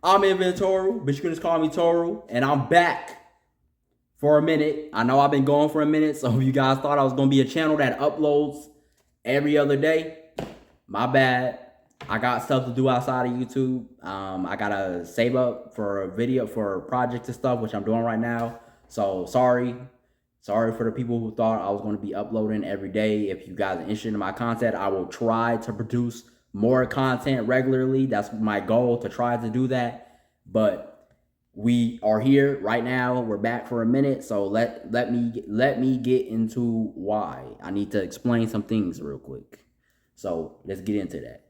I'm Inventoru, but you can just call me Toru, and I'm back for a minute. I know I've been gone for a minute, so if you guys thought I was gonna be a channel that uploads every other day, my bad. I got stuff to do outside of YouTube. I gotta save up for a video for projects and stuff, which I'm doing right now. So sorry for the people who thought I was going to be uploading every day. If you guys are interested in my content, I will try to produce more content regularly. That's my goal, to try to do that. But we are here right now. We're back for a minute. So let me get into why. I need to explain some things real quick. So let's get into that.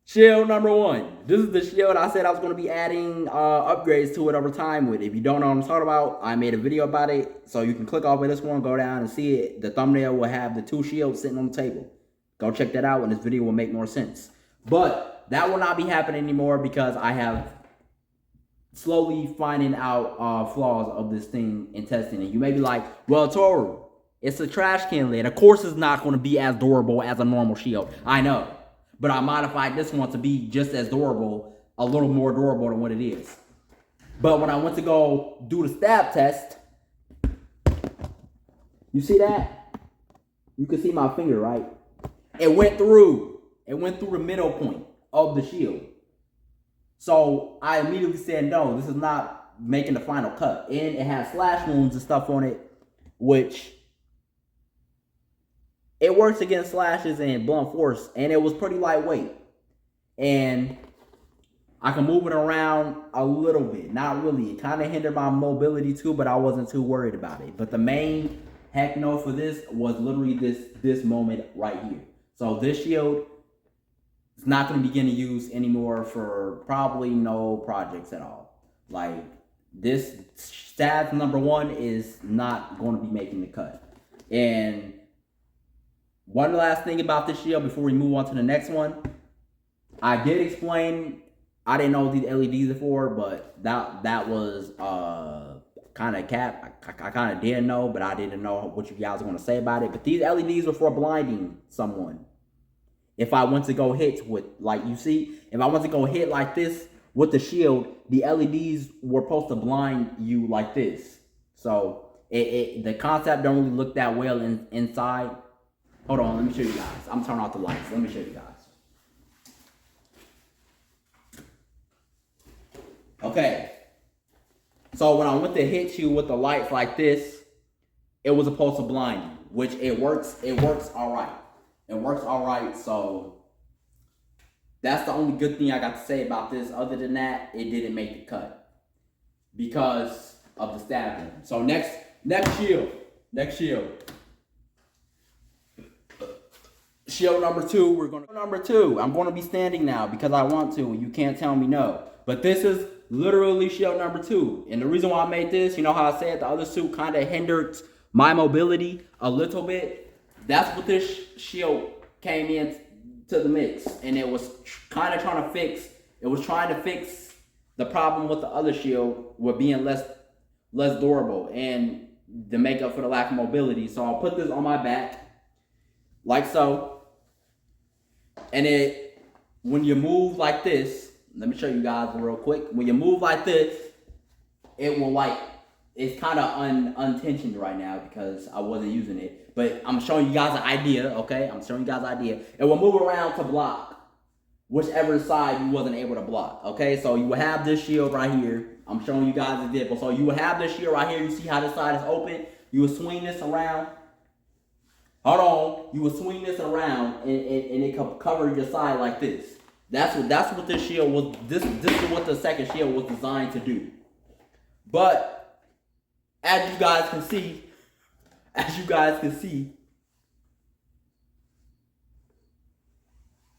Shield number one. This is the shield I said I was going to be adding upgrades to it over time with. If you don't know what I'm talking about, I made a video about it. So you can click off of this one, go down and see it. The thumbnail will have the two shields sitting on the table. Go check that out and this video will make more sense. But that will not be happening anymore because I have slowly finding out flaws of this thing and testing it. You may be like, well, Toru, it's a trash can lid. Of course it's not going to be as durable as a normal shield. I know. But I modified this one to be just as durable, a little more durable than what it is. But when I went to go do the stab test, you see that? You can see my finger, right? It went through the middle point of the shield. So I immediately said, no, this is not making the final cut. And it has slash wounds and stuff on it, which it works against slashes and blunt force, and it was pretty lightweight. And I can move it around a little bit, not really. It kind of hindered my mobility too, but I wasn't too worried about it. But the main heck no for this was literally this moment right here. So this shield is not going to be getting used anymore for probably no projects at all. Like this S.A.D.S number one is not going to be making the cut. And one last thing about this shield before we move on to the next one. I did explain, I didn't know what these LEDs are for, but that was kind of cap. I kind of did know, but I didn't know what you guys were going to say about it. But these LEDs were for blinding someone. If I went to go hit with, like you see, if I went to go hit like this with the shield, the LEDs were supposed to blind you like this. So the concept don't really look that well inside. Hold on, let me show you guys. I'm turning off the lights. Let me show you guys. Okay. So when I went to hit you with the lights like this, it was supposed to blind you, which it works all right. It works all right, so that's the only good thing I got to say about this. Other than that, it didn't make the cut because of the stabbing. So next shield. Shield number two, I'm going to be standing now because I want to. You can't tell me no. But this is literally shield number two. And the reason why I made this, you know how I said the other suit kind of hindered my mobility a little bit? That's what this shield came in to the mix. And it was kind of trying to fix the problem with the other shield with being less durable and the makeup for the lack of mobility. So I'll put this on my back like so. And when you move like this, let me show you guys real quick. When you move like this, it will it's kind of untensioned right now because I wasn't using it. But I'm showing you guys an idea, okay? I'm showing you guys an idea. It will move around to block whichever side you wasn't able to block, okay? So you will have this shield right here. I'm showing you guys an example. So you will have this shield right here. You see how this side is open? You will swing this around. Hold on, you will swing this around and it can cover your side like this. That's what this shield was. This is what the second shield was designed to do. But as you guys can see,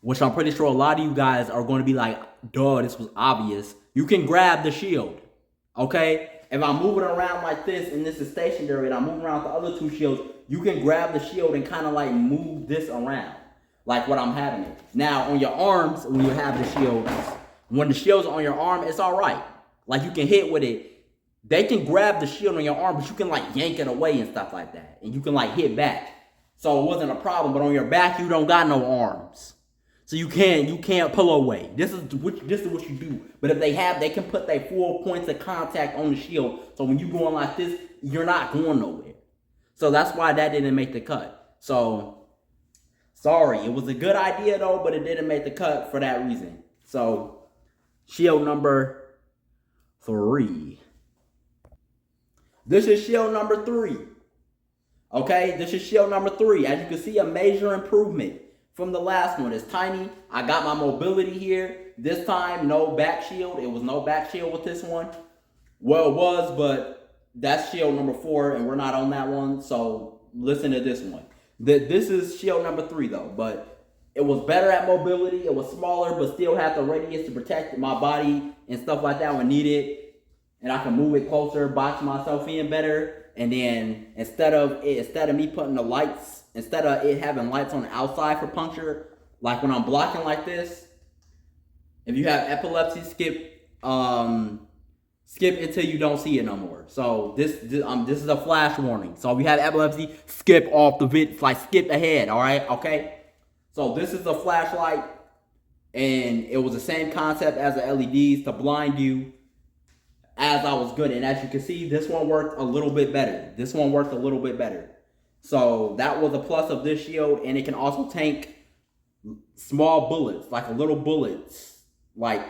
which I'm pretty sure a lot of you guys are going to be like, duh, this was obvious. You can grab the shield, okay? If I'm moving around like this and this is stationary and I'm moving around the other two shields, you can grab the shield and kind of like move this around, like what I'm having it. Now on your arms, when you have the shields, when the shield's on your arm, it's all right. Like you can hit with it. They can grab the shield on your arm, but you can like yank it away and stuff like that. And you can like hit back. So it wasn't a problem, but on your back, you don't got no arms. So you can't pull away. This is what you do. But if they can put their full points of contact on the shield. So when you going like this, you're not going nowhere. So that's why that didn't make the cut. So sorry, it was a good idea though, but it didn't make the cut for that reason. So shield number 3. This is shield number 3. Okay, this is shield number 3. As you can see, a major improvement from the last one. It's tiny. I got my mobility here. This time, no back shield. It was no back shield with this one. Well, it was, but that's shield number 4, and we're not on that one. So listen to this one. This is shield number 3, though. But it was better at mobility. It was smaller, but still had the radius to protect my body and stuff like that when needed. And I can move it closer, box myself in better. And then instead of me putting the lights, instead of it having lights on the outside for puncture, like when I'm blocking like this, if you have epilepsy, skip until you don't see it no more. So this is a flash warning. So if you have epilepsy, skip off the vid, like skip ahead. All right, okay. So this is a flashlight, and it was the same concept as the LEDs to blind you. As I was good, and as you can see, this one worked a little bit better. So that was a plus of this shield, and it can also tank small bullets, like little bullets. Like,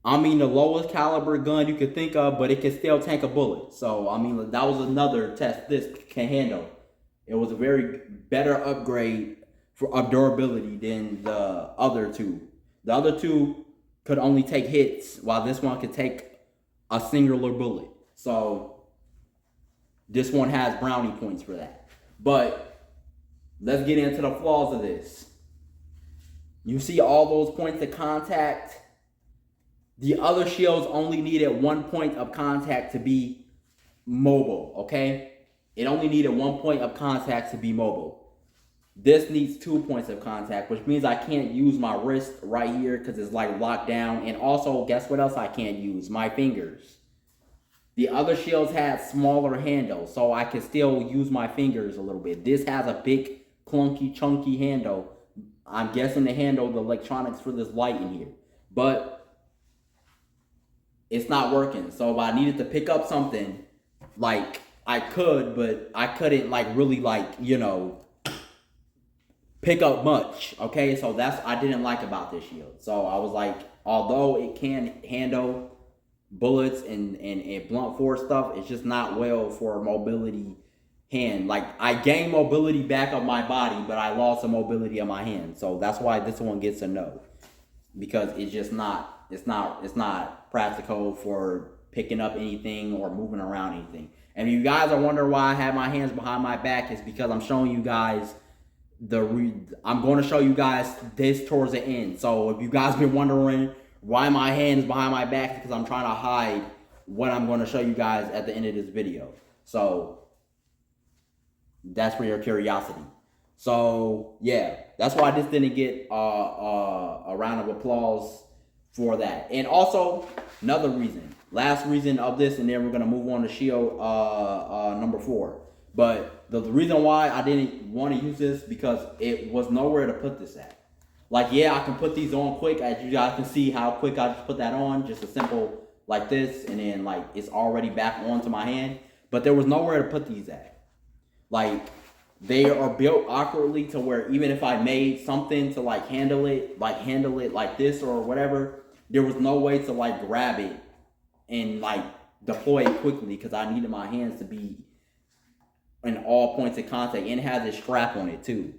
I mean, the lowest caliber gun you could think of, but it can still tank a bullet. So, I mean, that was another test this can handle. It was a very better upgrade of durability than the other two. The other two could only take hits, while this one could take a singular bullet. So this one has brownie points for that. But let's get into the flaws of this. You see all those points of contact. The other shields only needed 1 point of contact to be mobile, okay? It only needed 1 point of contact to be mobile. This needs 2 points of contact, which means I can't use my wrist right here because it's like locked down. And also, guess what else I can't use? My fingers. The other shields had smaller handles, so I can still use my fingers a little bit. This has a big, clunky, chunky handle. I'm guessing to handle the electronics for this light in here. But it's not working. So if I needed to pick up something, like, I could, but I couldn't, like, really, like, you know, pick up much, okay? So that's I didn't like about this shield. So I was like, although it can handle bullets and blunt force stuff, it's just not well for mobility hand. Like, I gained mobility back of my body, but I lost the mobility of my hand. So that's why this one gets a no, because it's just not practical for picking up anything or moving around anything. And if you guys are wondering why I have my hands behind my back, it's because I'm showing you guys I'm going to show you guys this towards the end. So if you guys been wondering why my hand is behind my back, because I'm trying to hide what I'm going to show you guys at the end of this video. So that's for your curiosity. So yeah, that's why this didn't get a round of applause for that. And also another reason, last reason of this, and then we're going to move on to shield number 4. But the reason why I didn't want to use this, because it was nowhere to put this at. Like, yeah, I can put these on quick. As you guys can see how quick I just put that on. Just a simple like this. And then, like, it's already back onto my hand. But there was nowhere to put these at. Like, they are built awkwardly to where even if I made something to, like, handle it like this or whatever, there was no way to, like, grab it and, like, deploy it quickly, because I needed my hands to be in all points of contact, and it has a strap on it too.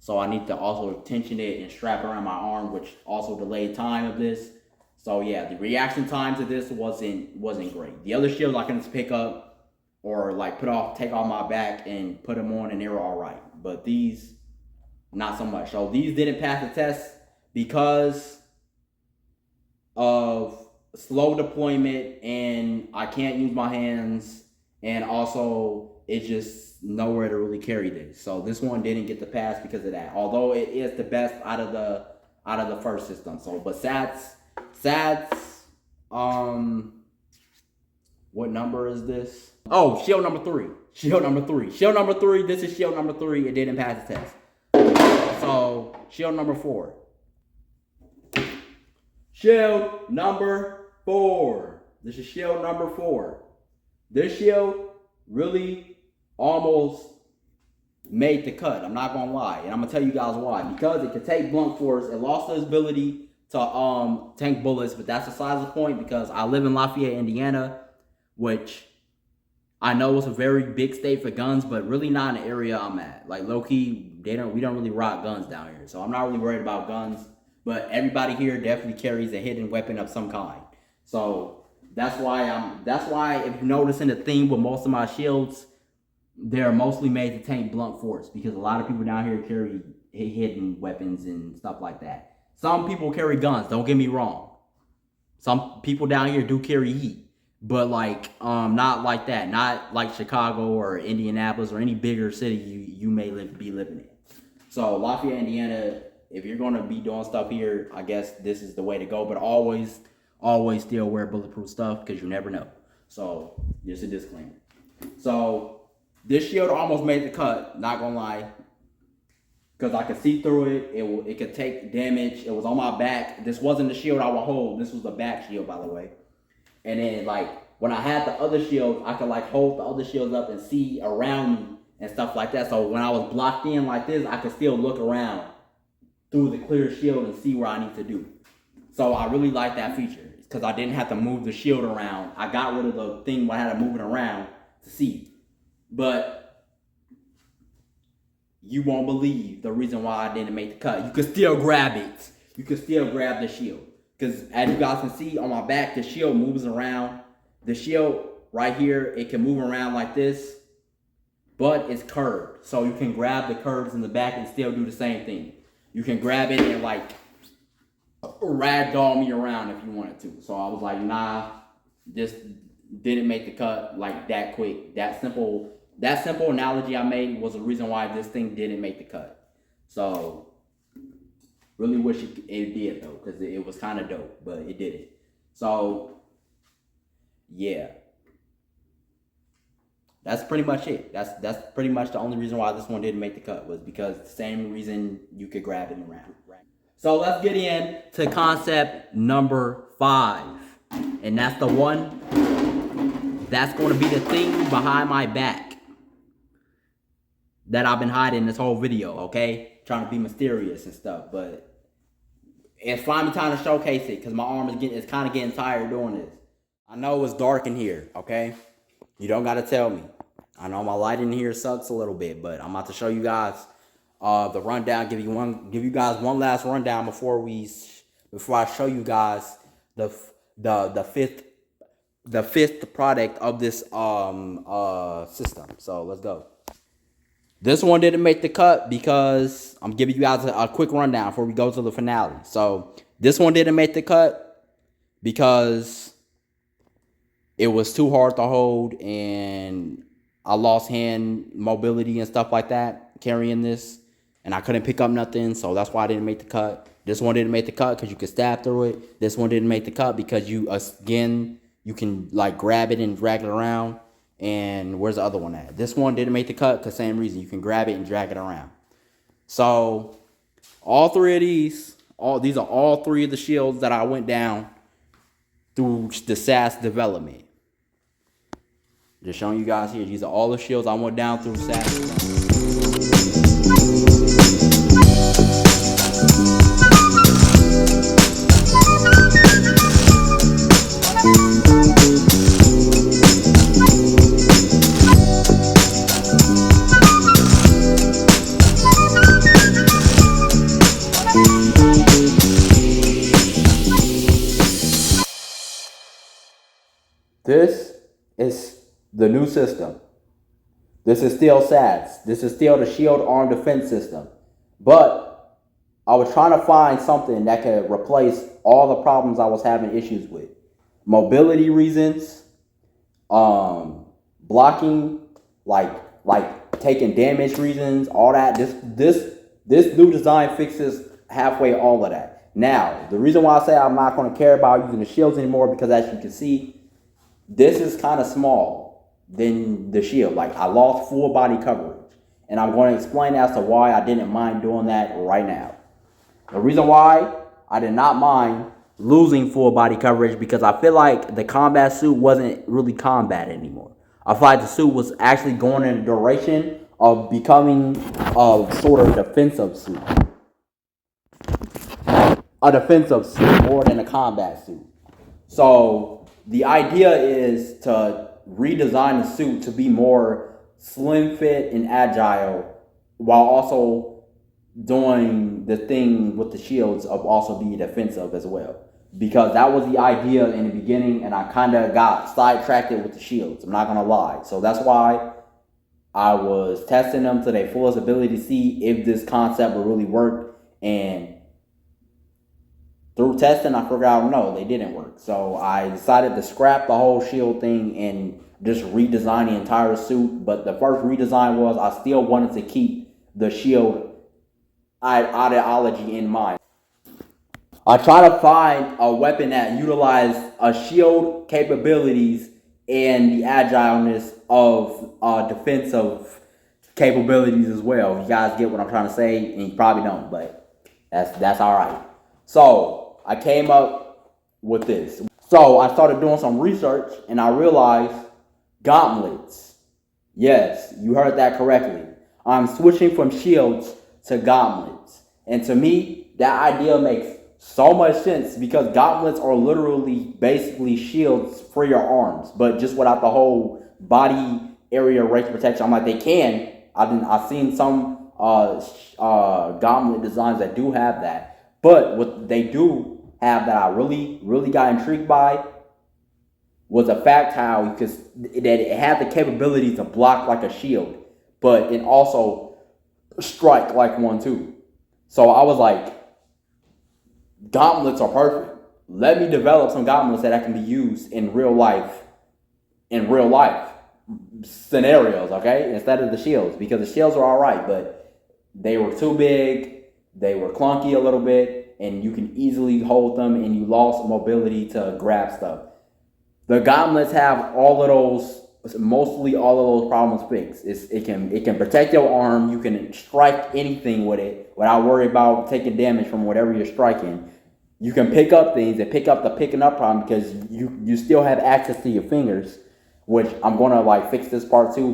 So I need to also tension it and strap it around my arm, which also delayed time of this. So yeah, the reaction time to this wasn't great. The other shields I can just pick up or like take off my back and put them on, and they were all right. But these, not so much. So these didn't pass the test because of slow deployment, and I can't use my hands. and also it's just nowhere to really carry this. So this one didn't get the pass because of that. Although it is the best out of the first system. So, but S.A.D.S, what number is this? Oh, shield number 3. Shield number 3. Shield number 3. This is shield number 3. It didn't pass the test. So, shield number 4. Shield number 4. This is shield number 4. This shield really almost made the cut. I'm not gonna lie, and I'm gonna tell you guys why. Because it could take blunt force. It lost its ability to tank bullets, but that's besides the point. Because I live in Lafayette, Indiana, which I know is a very big state for guns, but really not in the area I'm at. Like low key, we don't really rock guns down here, so I'm not really worried about guns. But everybody here definitely carries a hidden weapon of some kind. So that's why if you notice in the theme with most of my shields, they're mostly made to tank blunt force, because a lot of people down here carry hidden weapons and stuff like that. Some people carry guns, don't get me wrong. Some people down here do carry heat, but like not like that. Not like Chicago or Indianapolis or any bigger city you may be living in. So Lafayette, Indiana, if you're gonna be doing stuff here, I guess this is the way to go. But always still wear bulletproof stuff, because you never know. So just a disclaimer. So this shield almost made the cut, not gonna lie, because I could see through it. It could take damage. It was on my back. This wasn't the shield I would hold. This was the back shield, by the way. And then like when I had the other shield, I could like hold the other shields up and see around me and stuff like that. So when I was blocked in like this, I could still look around through the clear shield and see where I need to do. So I really like that feature, because I didn't have to move the shield around. I got rid of the thing where I had to move it around to see. But you won't believe the reason why I didn't make the cut. You can still grab it. You can still grab the shield. Because as you guys can see on my back, the shield moves around. The shield right here, it can move around like this, but it's curved. So you can grab the curves in the back and still do the same thing. You can grab it and like ragdoll me around if you wanted to. So I was like, nah, this didn't make the cut like that quick. That simple analogy I made was the reason why this thing didn't make the cut. So really wish it did though, because it was kind of dope, but it didn't. So yeah, that's pretty much it. That's pretty much the only reason why this one didn't make the cut, was because the same reason you could grab it around. So let's get into concept number 5, and that's the one that's going to be the thing behind my back that I've been hiding this whole video, okay? Trying to be mysterious and stuff, but it's finally time to showcase it, because my arm is kind of getting tired doing this. I know it's dark in here, okay? You don't got to tell me. I know my lighting in here sucks a little bit, but I'm about to show you guys the rundown. Give you guys one last rundown before I show you guys the fifth product of this system. So let's go. This one didn't make the cut because I'm giving you guys a quick rundown before we go to the finale. So this one didn't make the cut because it was too hard to hold, and I lost hand mobility and stuff like that carrying this, and I couldn't pick up nothing, so that's why I didn't make the cut. This one didn't make the cut because you could stab through it. This one didn't make the cut because you can like grab it and drag it around. And where's the other one at? This one didn't make the cut because same reason. You can grab it and drag it around. So all three of these are all three of the shields that I went down through the S.A.D.S development. Just showing you guys here. These are all the shields I went down through S.A.D. This is the new system. This is still S.A.D.S. This is still the Shield Arm Defense System. But I was trying to find something that could replace all the problems I was having issues with. Mobility reasons, blocking, like taking damage reasons, all that. This new design fixes halfway all of that. Now, the reason why I say I'm not going to care about using the shields anymore, because as you can see, this is kind of small than the shield. Like, I lost full body coverage. And I'm going to explain as to why I didn't mind doing that right now. The reason why I did not mind losing full body coverage, because I feel like the combat suit wasn't really combat anymore. I feel like the suit was actually going in the direction of becoming a sort of defensive suit. A defensive suit more than a combat suit. So the idea is to redesign the suit to be more slim fit and agile, while also doing the thing with the shields of also being defensive as well. Because that was the idea in the beginning, and I kind of got sidetracked with the shields. I'm not going to lie. So that's why I was testing them to their fullest ability to see if this concept would really work. And through testing, I figured out no, they didn't work. So I decided to scrap the whole shield thing and just redesign the entire suit. But the first redesign was I still wanted to keep the shield ideology in mind. I try to find a weapon that utilizes a shield capabilities and the agileness of defensive capabilities as well. You guys get what I'm trying to say, and you probably don't, but that's all right. So I came up with this. So I started doing some research, and I realized gauntlets. Yes, you heard that correctly. I'm switching from shields to gauntlets, and to me, that idea makes so much sense, because gauntlets are literally basically shields for your arms, but just without the whole body area range protection. I'm like, they can. I've seen some gauntlet designs that do have that, but what they do have that I really got intrigued by was the fact how that it had the capability to block like a shield, but it also strike like one too. So I was like, gauntlets are perfect. Let me develop some gauntlets that can be used in real life scenarios, okay? Instead of the shields, because the shields are all right, but they were too big, they were clunky a little bit, and you can easily hold them, and you lost mobility to grab stuff. The gauntlets have mostly all of those problems fixed. It can protect your arm. You can strike anything with it without worrying about taking damage from whatever you're striking. You can pick up things and pick up the picking up problem, because you still have access to your fingers, which I'm gonna like fix this part too.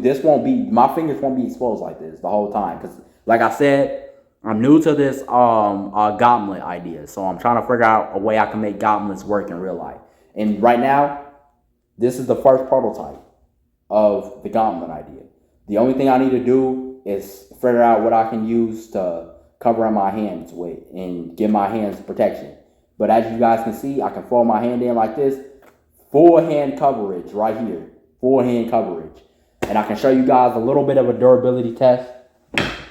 My fingers won't be exposed like this the whole time, because like I said, I'm new to this gauntlet idea, so I'm trying to figure out a way I can make gauntlets work in real life. And right now, this is the first prototype of the gauntlet idea. The only thing I need to do is figure out what I can use to cover my hands with and give my hands protection. But as you guys can see, I can fold my hand in like this. Full hand coverage right here. Full hand coverage. And I can show you guys a little bit of a durability test.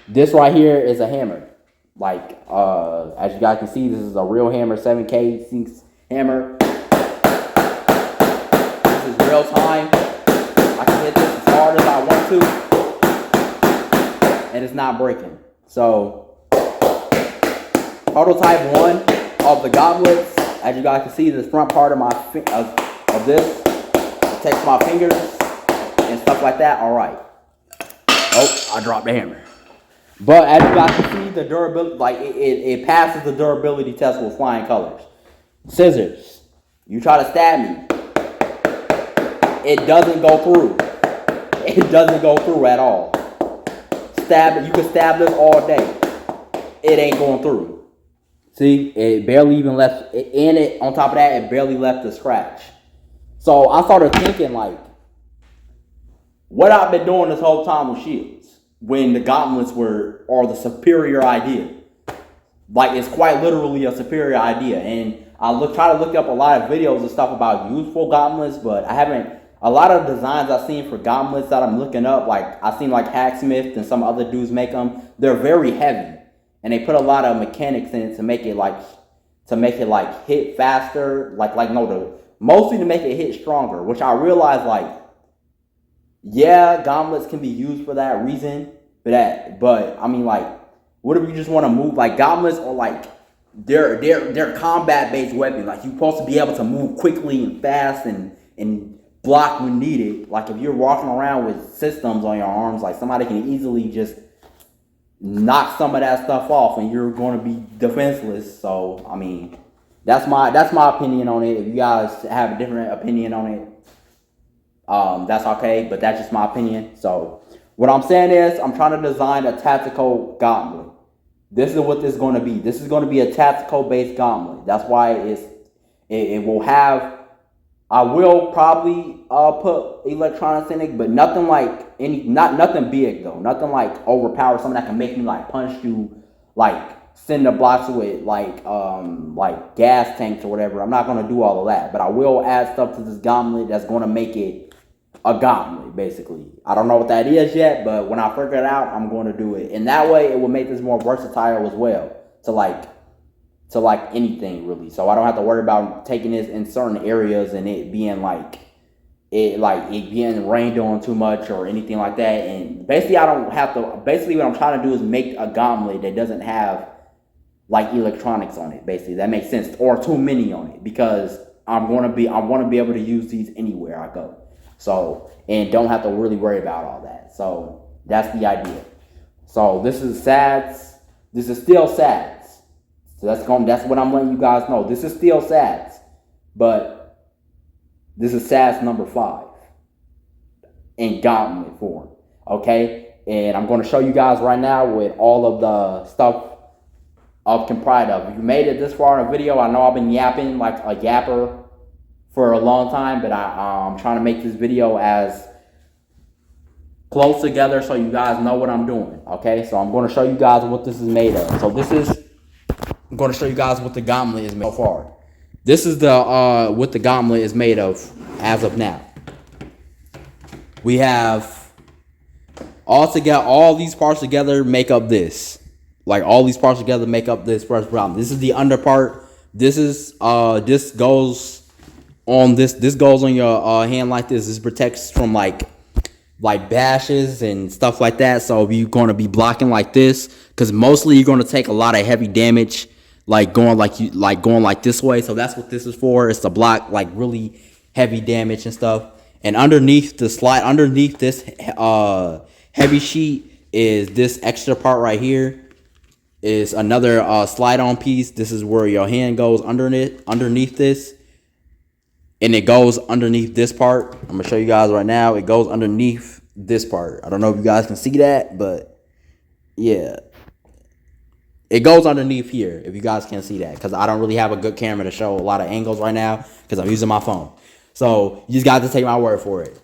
This right here is a hammer. Like, as you guys can see, this is a real hammer, 7K 6 hammer. This is real time. I can hit this as hard as I want to, and it's not breaking. So, prototype 1 of the gauntlets. As you guys can see, this front part of this protects my fingers and stuff like that. All right. Oh, I dropped the hammer. But as you guys can see, the durability, like it passes the durability test with flying colors. Scissors. You try to stab me, it doesn't go through. It doesn't go through at all. You can stab this all day. It ain't going through. See, it barely even left, on top of that, it barely left a scratch. So I started thinking, like, what I've been doing this whole time with shields, when the gauntlets are the superior idea. Like, it's quite literally a superior idea. And I try to look up a lot of videos and stuff about useful gauntlets, but I haven't. A lot of designs I've seen for gauntlets that I'm looking up, like I've seen like Hacksmith and some other dudes make them, they're very heavy. And they put a lot of mechanics in it to make it hit faster, mostly to make it hit stronger, which I realized, like, Yeah, gauntlets can be used for that reason, but I mean, like, what if you just want to move? Like, gauntlets are like they're combat based weapons. Like, you're supposed to be able to move quickly and fast and block when needed. Like, if you're walking around with systems on your arms, like, somebody can easily just knock some of that stuff off, and you're going to be defenseless. So, I mean, that's my opinion on it. If you guys have a different opinion on it, that's okay, but that's just my opinion. So what I'm saying is I'm trying to design a tactical gauntlet. This is what this is going to be. This is going to be a tactical based gauntlet. That's why it will have. I will probably put electronics in it, but nothing like nothing big though. Nothing like overpowered. Something that can make me like punch through like cinder blocks with like gas tanks or whatever. I'm not gonna do all of that, but I will add stuff to this gauntlet that's gonna make it a gauntlet, basically. I don't know what that is yet, but when I figure it out, I'm going to do it. And that way, it will make this more versatile as well to like anything really. So I don't have to worry about taking this in certain areas and it being it being rained on too much or anything like that. And basically, I don't have to. Basically, what I'm trying to do is make a gauntlet that doesn't have like electronics on it. Basically, that makes sense, or too many on it, because I want to be able to use these anywhere I go. So, and don't have to really worry about all that. So that's the idea. So this is S.A.D.S. This is still S.A.D.S. So that's what I'm letting you guys know. This is still S.A.D.S. But this is S.A.D.S number 5 in gauntlet form. Okay? And I'm going to show you guys right now with all of the stuff I'm comprised of. If you made it this far in a video, I know I've been yapping like a yapper for a long time, but I'm trying to make this video as close together so you guys know what I'm doing. Okay, so I'm going to show you guys what this is made of. So I'm going to show you guys what the gauntlet is made of so far. This is the what the gauntlet is made of as of now. We have all these parts together make up this. Like, all these parts together make up this first problem. This is the under part. This is this goes on this goes on your hand like this. This protects from like bashes and stuff like that. So you're going to be blocking like this, because mostly you're going to take a lot of heavy damage going like this way. So that's what this is for. It's to block like really heavy damage and stuff. And underneath this heavy sheet is this extra part right here. Is another slide on piece. This is where your hand goes underneath this. And it goes underneath this part. I'm going to show you guys right now. It goes underneath this part. I don't know if you guys can see that, but yeah. It goes underneath here, if you guys can't see that, because I don't really have a good camera to show a lot of angles right now because I'm using my phone. So you just got to take my word for it.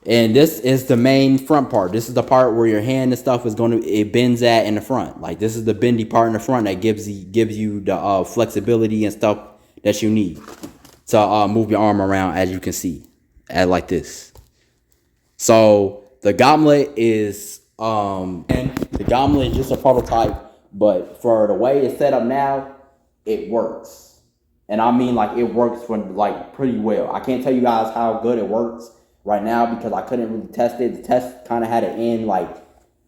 And this is the main front part. This is the part where your hand and stuff it bends at in the front. Like, this is the bendy part in the front that gives you the flexibility and stuff that you need to move your arm around, as you can see, like this. So the gauntlet is just a prototype, but for the way it's set up now, it works. And I mean, like, it works for like pretty well. I can't tell you guys how good it works right now because I couldn't really test it. The test kind of had to end like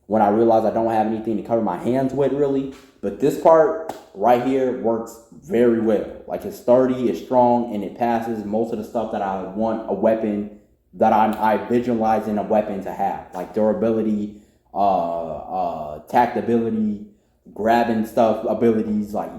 when I realized I don't have anything to cover my hands with really. But this part right here works very well. Like, it's sturdy, it's strong, and it passes most of the stuff that I want a weapon, that I visualize in a weapon to have. Like durability, tactability, grabbing stuff abilities, like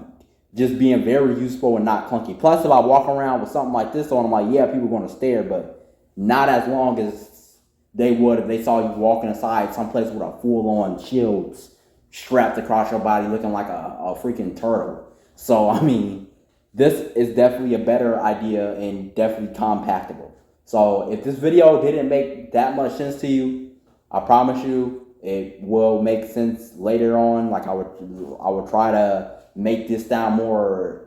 just being very useful and not clunky. Plus, if I walk around with something like this on, I'm like, yeah, people are going to stare, but not as long as they would if they saw you walking aside someplace with a full-on shields strapped across your body looking like a freaking turtle. So, I mean, this is definitely a better idea and definitely compactable. So, if this video didn't make that much sense to you, I promise you it will make sense later on. Like, I would try to make this sound more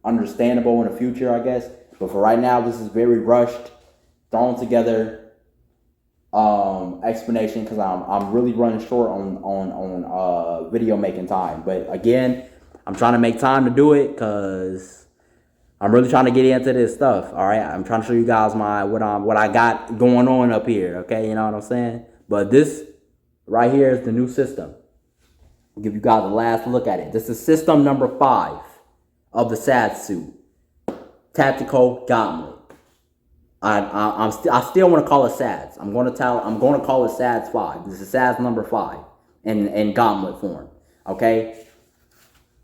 understandable in the future, I guess. But for right now, this is very rushed, thrown together explanation because I'm really running short on video making time. But again, I'm trying to make time to do it because I'm really trying to get into this stuff. All right, I'm trying to show you guys what I got going on up here. Okay, you know what I'm saying? But this right here is the new system. I'll give you guys a last look at it. This is system number 5 of the S.A.D.S suit, tactical gauntlet. I still want to call it S.A.D.S. I'm going to call it S.A.D.S 5. This is S.A.D.S number 5 in gauntlet form. Okay.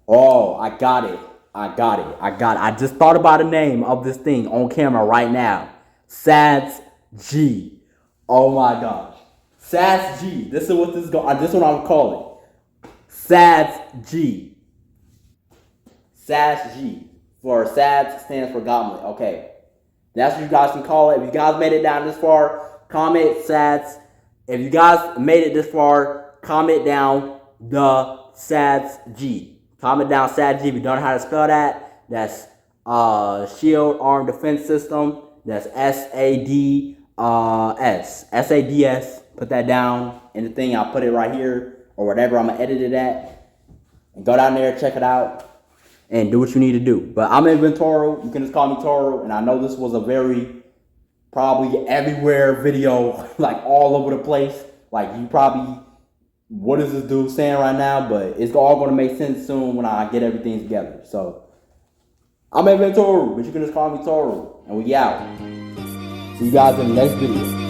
Oh, I got it. I just thought about the name of this thing on camera right now. S.A.D.S G. Oh my gosh. S.A.D.S G. This is what this is I'm calling it. S.A.D.S G. S.A.D.S G. For S.A.D.S stands for gauntlet. Okay. That's what you guys can call it. If you guys made it down this far, comment S.A.D.S. If you guys made it this far, comment down the S.A.D.S G. Comment down S.A.D.S G if you don't know how to spell that. That's Shield Arm Defense System. That's S.A.D.S. S.A.D.S. Put that down in the thing. I'll put it right here or whatever I'm going to edit it at. And go down there, check it out, and do what you need to do. But I'm Toro. You can just call me Toro. And I know this was a very probably everywhere video, like all over the place. Like you probably, what is this dude saying right now? But it's all going to make sense soon when I get everything together. So I'm Toro, but you can just call me Toro. And we out. See you guys in the next video.